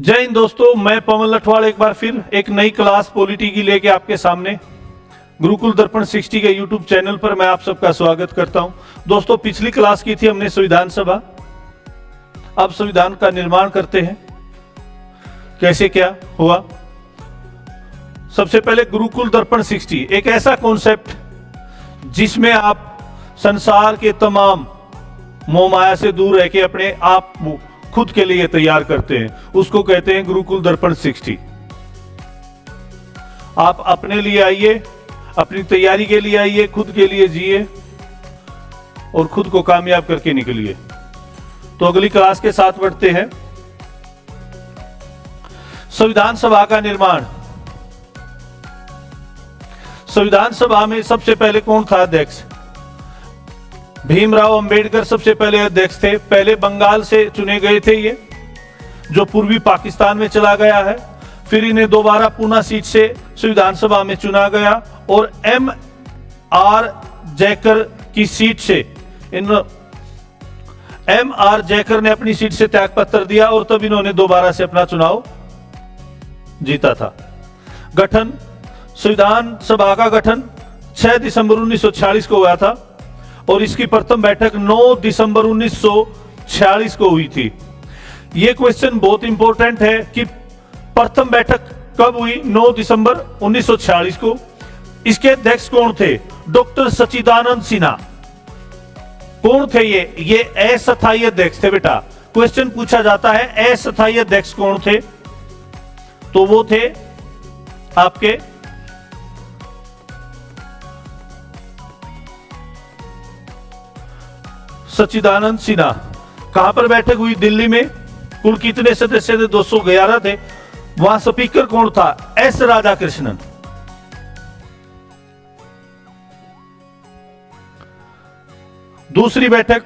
जय हिंद दोस्तों, मैं पवन लठवाड़ एक बार फिर एक नई क्लास पॉलिटी की लेके आपके सामने गुरुकुल दर्पण 60 के यूट्यूब चैनल पर मैं आप सबका स्वागत करता हूं। दोस्तों, पिछली क्लास की थी हमने संविधान सभा। अब संविधान का निर्माण करते हैं, कैसे क्या हुआ। सबसे पहले गुरुकुल दर्पण 60 एक ऐसा कॉन्सेप्ट जिसमें आप संसार के तमाम मोह माया से दूर रह के अपने आप खुद के लिए तैयार करते हैं, उसको कहते हैं गुरुकुल दर्पण 60। आप अपने लिए आइए, अपनी तैयारी के लिए आइए, खुद के लिए जिए और खुद को कामयाब करके निकलिए। तो अगली क्लास के साथ बढ़ते हैं। संविधान सभा का निर्माण। संविधान सभा में सबसे पहले कौन था अध्यक्ष? भीमराव अंबेडकर सबसे पहले अध्यक्ष थे। पहले बंगाल से चुने गए थे ये, जो पूर्वी पाकिस्तान में चला गया है। फिर इन्हें दोबारा पूना सीट से संविधान सभा में चुना गया और M.R. जैकर की सीट से M.R. जैकर ने अपनी सीट से त्यागपत्र दिया और तब इन्होंने दोबारा से अपना चुनाव जीता था। गठन। संविधान सभा का गठन 6 दिसंबर 1946 को हुआ था और इसकी प्रथम बैठक 9 दिसंबर 1946 को हुई थी। यह क्वेश्चन बहुत इंपॉर्टेंट है कि प्रथम बैठक कब हुई? 9 दिसंबर 1946 को। इसके अध्यक्ष कौन थे? डॉक्टर सच्चिदानंद सिन्हा। कौन थे ये अस्थायी अध्यक्ष थे बेटा। क्वेश्चन पूछा जाता है अस्थायी अध्यक्ष कौन थे, तो वो थे आपके सच्चिदानंद सिन्हा। कहां पर बैठक हुई? दिल्ली में। कुल कितने सदस्य थे? 211 थे। वहां स्पीकर कौन था? एस राधाकृष्णन। दूसरी बैठक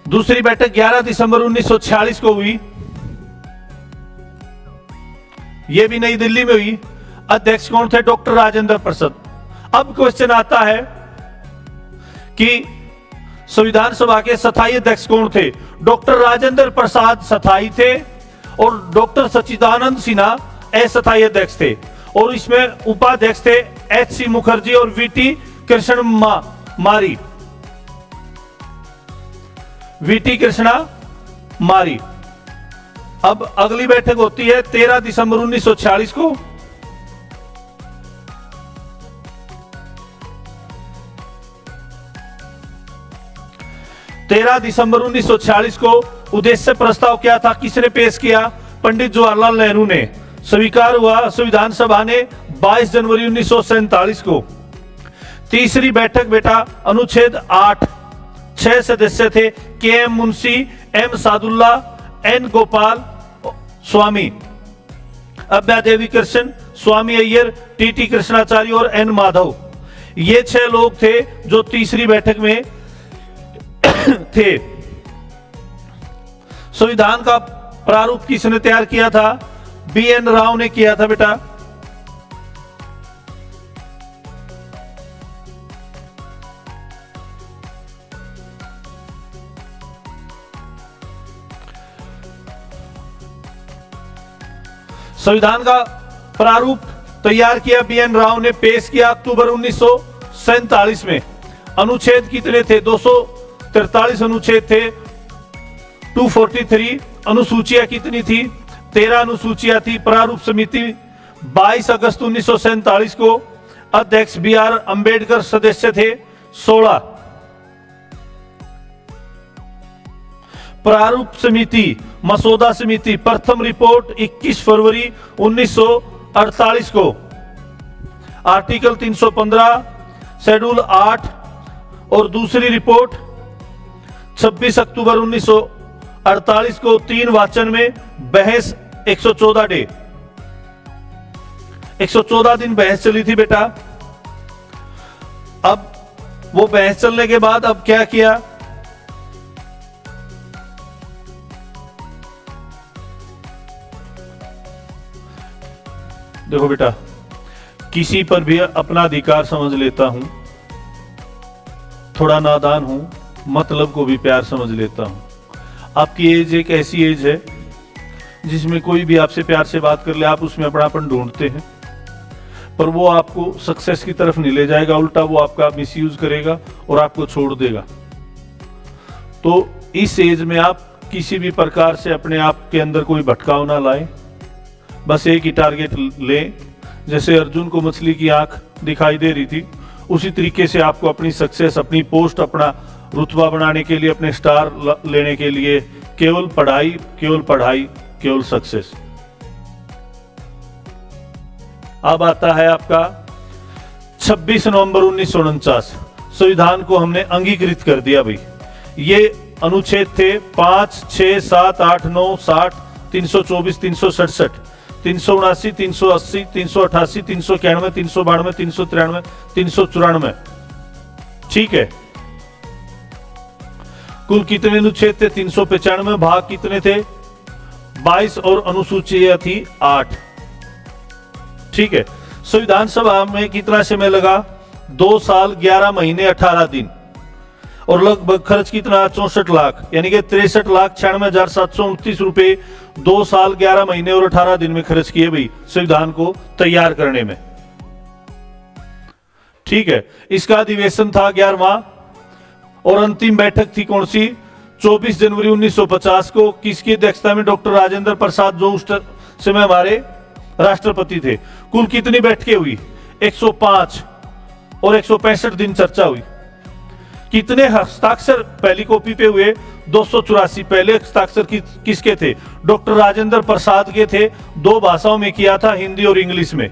दूसरी बैठक 11 दिसंबर 1946 को हुई। यह भी नई दिल्ली में हुई। अध्यक्ष कौन थे? डॉक्टर राजेंद्र प्रसाद। अब क्वेश्चन आता है कि संविधान सभा के स्थायी अध्यक्ष कौन थे? डॉक्टर राजेंद्र प्रसाद स्थायी थे और डॉक्टर सच्चिदानंद सिन्हा अस्थायी अध्यक्ष थे। और इसमें उपाध्यक्ष थे H.C. मुखर्जी और V.T. कृष्णमारी। V.T. कृष्णमारी। अब अगली बैठक होती है 13 दिसंबर 1946 को। दिसंबर 1946 को उद्देश्य प्रस्ताव क्या था? किसने पेश किया? पंडित जवाहरलाल नेहरू ने। स्वीकार हुआ संविधान सभा ने 22 जनवरी 1947 को। तीसरी बैठक बेटा अनुच्छेद 8। 6 सदस्य थे। K.M. Munshi, M. Sadulla, N. Gopal Swami, अभ्यादेवी Krishna, स्वामी अय्यर, T.T. कृष्णाचार्य और N. माधव। ये 6 लोग थे जो तीसरी बैठक में थे। संविधान का प्रारूप किसने तैयार किया था? B.N. राव ने किया था बेटा। संविधान का प्रारूप तैयार किया B.N. राव ने, पेश किया अक्टूबर 1947 में। अनुच्छेद कितने थे? 243 अनुच्छेद थे। 243 अनुसूचियां कितनी थी? 13 अनुसूचियां थी। प्रारूप समिति 22 अगस्त 1947 को। अध्यक्ष B.R. अंबेडकर, सदस्य थे 16। प्रारूप समिति, मसौदा समिति, प्रथम रिपोर्ट 21 फरवरी 1948 को। आर्टिकल 315 शेड्यूल 8 और दूसरी रिपोर्ट 26 अक्टूबर 1948 को। 3 वाचन में बहस 114 डे 114 दिन बहस चली थी बेटा। अब वो बहस चलने के बाद अब क्या किया? देखो बेटा, किसी पर भी अपना अधिकार समझ लेता हूं थोड़ा नादान हूं, मतलब को भी प्यार समझ लेता हूं। आपकी एज एक ऐसी एज है जिसमें कोई भी आपसे प्यार से बात कर ले, आप उसमें अपनापन ढूंढते हैं, पर वो आपको सक्सेस की तरफ नहीं ले जाएगा, उल्टा वो आपका मिसयूज करेगा और आपको छोड़ देगा। तो इस एज में आप किसी भी प्रकार से अपने आप के अंदर कोई भटकाव ना लाएं, बस एक ही टारगेट लें। जैसे अर्जुन को मछली की आंख दिखाई दे रही थी, उसी तरीके से आपको अपनी सक्सेस, अपनी पोस्ट, अपना रुतबा बनाने के लिए, अपने स्टार लेने के लिए केवल पढ़ाई, केवल पढ़ाई, केवल सक्सेस। अब आता है आपका 26 नवंबर 1949, संविधान को हमने अंगीकृत कर दिया भाई। ये अनुच्छेद थे 5, 6, 7, 8, 9, 60, 324, 367, 379, 380, 388, 391, 392, 393, 394। ठीक है, कुल कितने अनुच्छेद थे? 395। भाग कितने थे? 22 और अनुसूचियां थी 8। ठीक है, संविधान सभा में कितना समय लगा? 2 साल 11 महीने 18 दिन, और लगभग खर्च कितना? 64 लाख, यानी कि 63,96,729 रुपए 2 साल 11 महीने और 18 दिन में खर्च किए भाई संविधान को तैयार करने में। ठीक है, इसका अधिवेशन था 11वां, और अंतिम बैठक थी कौन सी? 24 जनवरी 1950 को। किसकी अध्यक्षता में? डॉक्टर राजेंद्र प्रसाद, जो उस समय हमारे राष्ट्रपति थे। कुल कितनी बैठकें हुई? 105, और 165 दिन चर्चा हुई। कितने हस्ताक्षर पहली कॉपी पे हुए? 284। पहले हस्ताक्षर किसके थे? डॉक्टर राजेंद्र प्रसाद के थे। 2 भाषाओं में किया था, हिंदी और इंग्लिश में।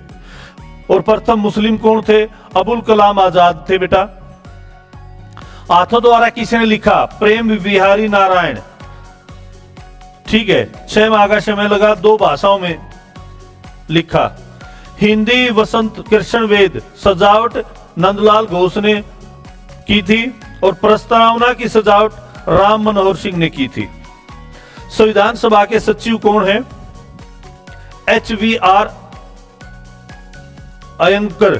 और प्रथम मुस्लिम कौन थे? अबुल कलाम आजाद थे बेटा। हाथों द्वारा किसने लिखा? प्रेम बिहारी नारायण। ठीक है, 6 माह का समय लगा, 2 भाषाओं में लिखा। हिंदी वसंत कृष्ण वेद, सजावट नंदलाल घोष ने की थी, और प्रस्तावना की सजावट राम मनोहर सिंह ने की थी। संविधान सभा के सचिव कौन है? HVR अयंकर।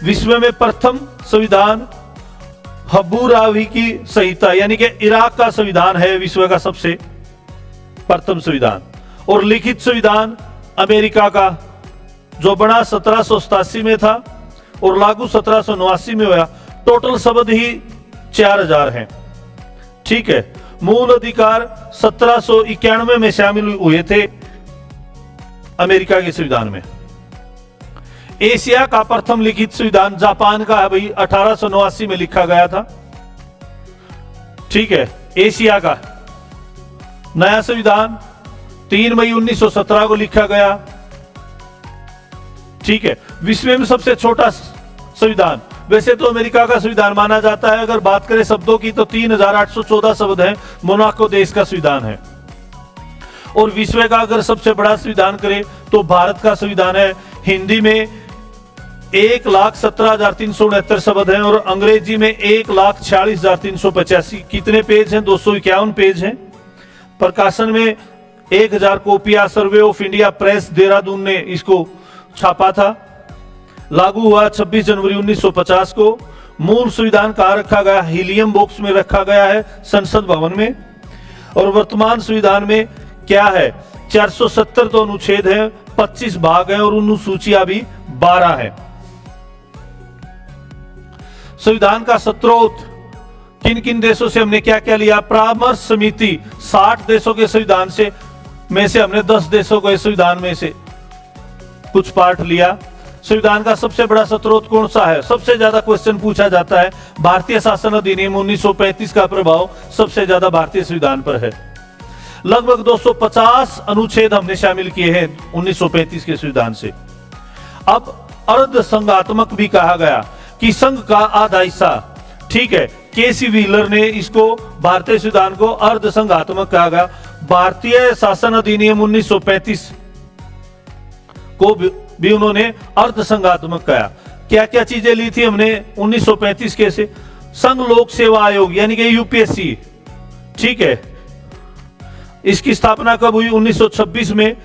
विश्व में प्रथम संविधान हब्बुरावी की संहिता, यानी कि इराक का संविधान है विश्व का सबसे प्रथम संविधान। और लिखित संविधान अमेरिका का, जो बना 1787 में था और लागू 1789 में हुआ। टोटल शब्द ही 4000 हैं। ठीक है, मूल अधिकार 1791 में शामिल हुए थे अमेरिका के संविधान में। एशिया का प्रथम लिखित संविधान जापान का है भाई, 1889 में लिखा गया था। ठीक है, एशिया का नया संविधान 3 मई 1917 को लिखा गया। ठीक है, विश्व में सबसे छोटा संविधान, वैसे तो अमेरिका का संविधान माना जाता है। अगर बात करें शब्दों की तो 3814 शब्द हैं। मोनाको देश का संविधान है। और विश्व का अगर सबसे बड़ा संविधान करें तो भारत का संविधान है। हिंदी में 1,17,369 शब्द हैं, और अंग्रेजी में 1,46,385। कितने पेज हैं? 251 पेज हैं। प्रकाशन में 1000 कॉपियां survey of India press Dehradun ने इसको छापा था। लागू हुआ 26 जनवरी 1950 को। मूल संविधान कहाँ रखा गया? हीलियम बॉक्स में रखा गया है, संसद भवन में। और वर्तमान संविधान में क्या है? 470 तो अनुच्छेद है, 25 भाग हैं, और अनुसूचियां भी 12 है। संविधान का स्रोत किन किन देशों से हमने क्या क्या लिया? परामर्श समिति 60 देशों के संविधान से में से हमने 10 देशों के संविधान में से कुछ पार्ट लिया। संविधान का सबसे बड़ा स्रोत कौन सा है? सबसे ज्यादा क्वेश्चन पूछा जाता है। भारतीय शासन अधिनियम 1935 का प्रभाव सबसे ज्यादा भारतीय संविधान पर है। लगभग 250 अनुच्छेद हमने शामिल किए हैं 1935 के संविधान से। अब अर्ध संघात्मक भी कहा गया कि संघ का आधा हिस्सा। ठीक है, केसी व्हीलर ने इसको, भारतीय संविधान को अर्ध संघात्मक कहा गया। भारतीय शासन अधिनियम 1935 को भी उन्होंने अर्ध संघात्मक कहा। क्या क्या चीजें ली थी हमने 1935 के से? संघ लोक सेवा आयोग, यानी कि यूपीएससी। ठीक है, इसकी स्थापना कब हुई? 1926 में।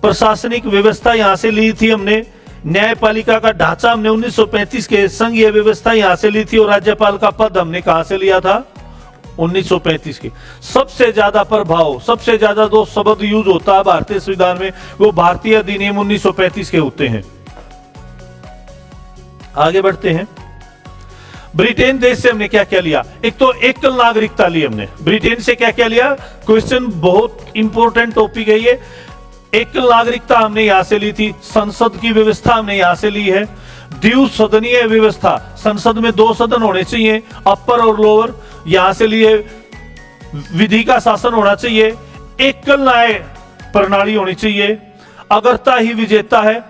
प्रशासनिक व्यवस्था यहां से ली थी हमने। न्यायपालिका का ढांचा हमने 1935 के संघीय व्यवस्था यहां से ली थी और राज्यपाल का पद हमने कहां से लिया था? 1935 की। सबसे ज्यादा प्रभाव, सबसे ज्यादा जो शब्द यूज होता है भारतीय संविधान में, वो भारतीय अधिनियम 1935 के होते हैं। आगे बढ़ते हैं। ब्रिटेन देश से हमने क्या क्या लिया? एक तो एकल नागरिकता ली हमने। ब्रिटेन से क्या क्या लिया? क्वेश्चन बहुत इंपॉर्टेंट टॉपिक है ये। एकल नागरिकता हमने यहां से ली थी। संसद की व्यवस्था हमने यहां से ली है। द्विसदनीय व्यवस्था, संसद में 2 सदन होने चाहिए, अपर और लोअर, यहां से लिए। विधि का शासन होना चाहिए। एकल न्याय प्रणाली होनी चाहिए। अगरता ही विजेता है।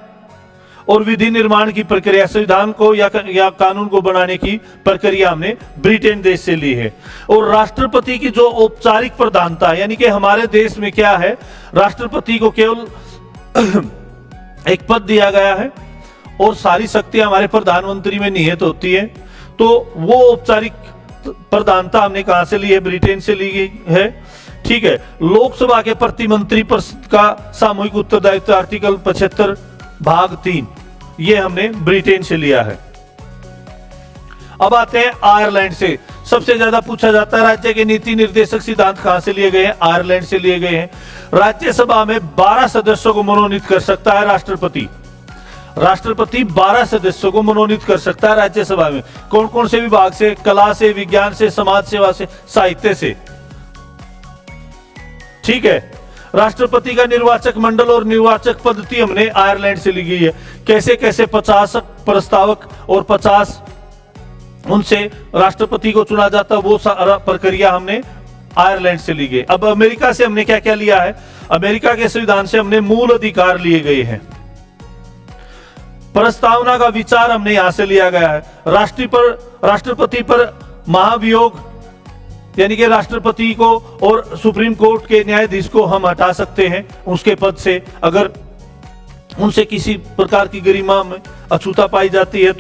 और विधि निर्माण की प्रक्रिया, संविधान को या कानून को बनाने की प्रक्रिया हमने ब्रिटेन देश से ली है। और राष्ट्रपति की जो औपचारिक प्रधानता है, यानी कि हमारे देश में क्या है, राष्ट्रपति को केवल एक पद दिया गया है और सारी शक्तियां हमारे प्रधानमंत्री में निहित होती है। तो वो औपचारिक प्रधानता हमने कहां से ली है? ब्रिटेन से ली गई है। ठीक है। लोकसभा के प्रतिमंत्री परिषद का सामूहिक उत्तरदायित्व आर्टिकल 75 भाग 3, ये हमने ब्रिटेन से लिया है। अब आते हैं आयरलैंड से। सबसे ज्यादा पूछा जाता है राज्य के नीति निर्देशक सिद्धांत कहां से लिए गए हैं? आयरलैंड से लिए गए हैं। राज्यसभा में 12 सदस्यों को मनोनीत कर सकता है राष्ट्रपति। राष्ट्रपति 12 सदस्यों को मनोनीत कर सकता है राज्यसभा में। कौन कौन से विभाग से? कला से, विज्ञान से, समाज सेवा से, साहित्य से। ठीक है। राष्ट्रपति का निर्वाचक मंडल और निर्वाचक पद्धति हमने आयरलैंड से ली गई है। कैसे कैसे 50 प्रस्तावक और 50 उनसे राष्ट्रपति को चुना जाता, वो प्रक्रिया हमने आयरलैंड से ली गई। अब अमेरिका से हमने क्या क्या लिया है? अमेरिका के संविधान से हमने मूल अधिकार लिए गए हैं। प्रस्तावना का विचार हमने यहां से लिया गया है। राष्ट्रपति पर महाभियोग, यानी कि राष्ट्रपति को और सुप्रीम कोर्ट के न्यायाधीश को हम हटा सकते हैं उसके पद से, अगर उनसे किसी प्रकार की गरिमा में अछूता पाई जाती है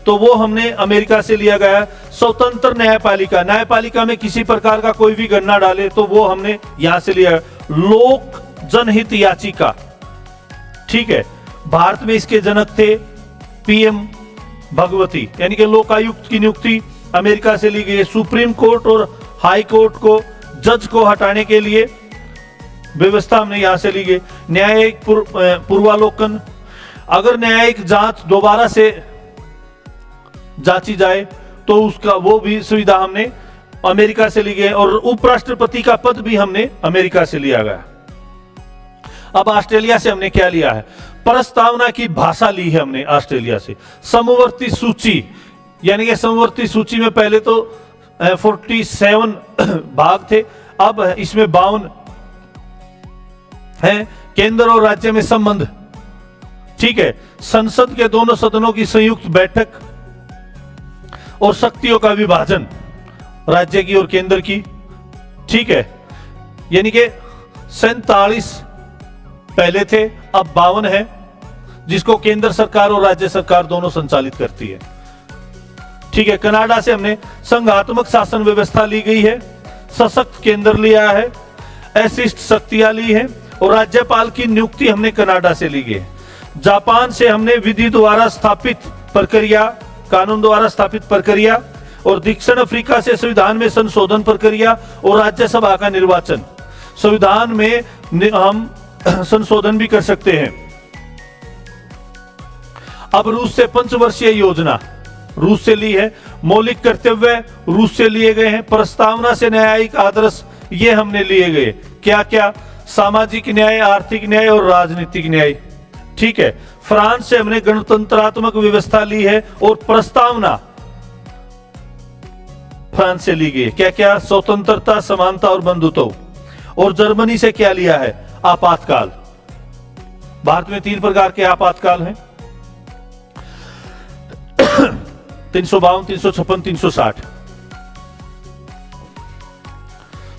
तो वो हमने अमेरिका से लिया गया है। स्वतंत्र न्यायपालिका, न्यायपालिका में किसी प्रकार का कोई भी गणना डाले तो वो हमने यहां से लिया है। लोक जनहित याचिका, ठीक है। भारत में इसके जनक थे पीएम भगवती, यानी कि लोकायुक्त की नियुक्ति अमेरिका से ली गई है। सुप्रीम कोर्ट और हाई कोर्ट को, जज को हटाने के लिए व्यवस्था हमने यहां से ली गई। न्यायिक पूर्वालोकन, अगर न्यायिक जांच दोबारा से जांची जाए तो उसका वो भी सुविधा हमने अमेरिका से ली गई। और उपराष्ट्रपति का पद भी हमने अमेरिका से लिया गया। अब ऑस्ट्रेलिया से हमने क्या लिया है? प्रस्तावना की भाषा ली है हमने ऑस्ट्रेलिया से। समवर्ती सूची, यानी कि समवर्ती सूची में पहले तो 47 भाग थे, अब इसमें 52 है। केंद्र और राज्य में संबंध, ठीक है। संसद के दोनों सदनों की संयुक्त बैठक और शक्तियों का विभाजन राज्य की और केंद्र की, ठीक है। यानी कि 47 पहले थे, अब 52 है, जिसको केंद्र सरकार और राज्य सरकार दोनों संचालित करती है, ठीक है। कनाडा से हमने संघात्मक शासन व्यवस्था ली गई है। सशक्त केंद्र लिया है, अशिष्ट शक्तियां ली है और राज्यपाल की नियुक्ति हमने कनाडा से ली गई है। जापान से हमने विधि द्वारा स्थापित प्रक्रिया, कानून द्वारा स्थापित प्रक्रिया, और दक्षिण अफ्रीका से संविधान में संशोधन प्रक्रिया और राज्यसभा का निर्वाचन। संविधान में हम संशोधन भी कर सकते हैं। अब रूस से 5 वर्षीय योजना रूस से ली है। मौलिक कर्तव्य रूस से लिए गए हैं। प्रस्तावना से न्यायिक आदर्श ये हमने लिए गए। क्या क्या? सामाजिक न्याय, आर्थिक न्याय और राजनीतिक न्याय, ठीक है। फ्रांस से हमने गणतंत्रात्मक व्यवस्था ली है और प्रस्तावना फ्रांस से ली गई। क्या क्या? स्वतंत्रता, समानता और बंधुत्व। और जर्मनी से क्या लिया है? आपातकाल। भारत में 3 प्रकार के आपातकाल हैं, 352, 356, 360।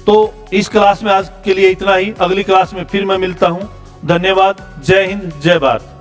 तो इस क्लास में आज के लिए इतना ही। अगली क्लास में फिर मैं मिलता हूं। धन्यवाद। जय हिंद, जय भारत।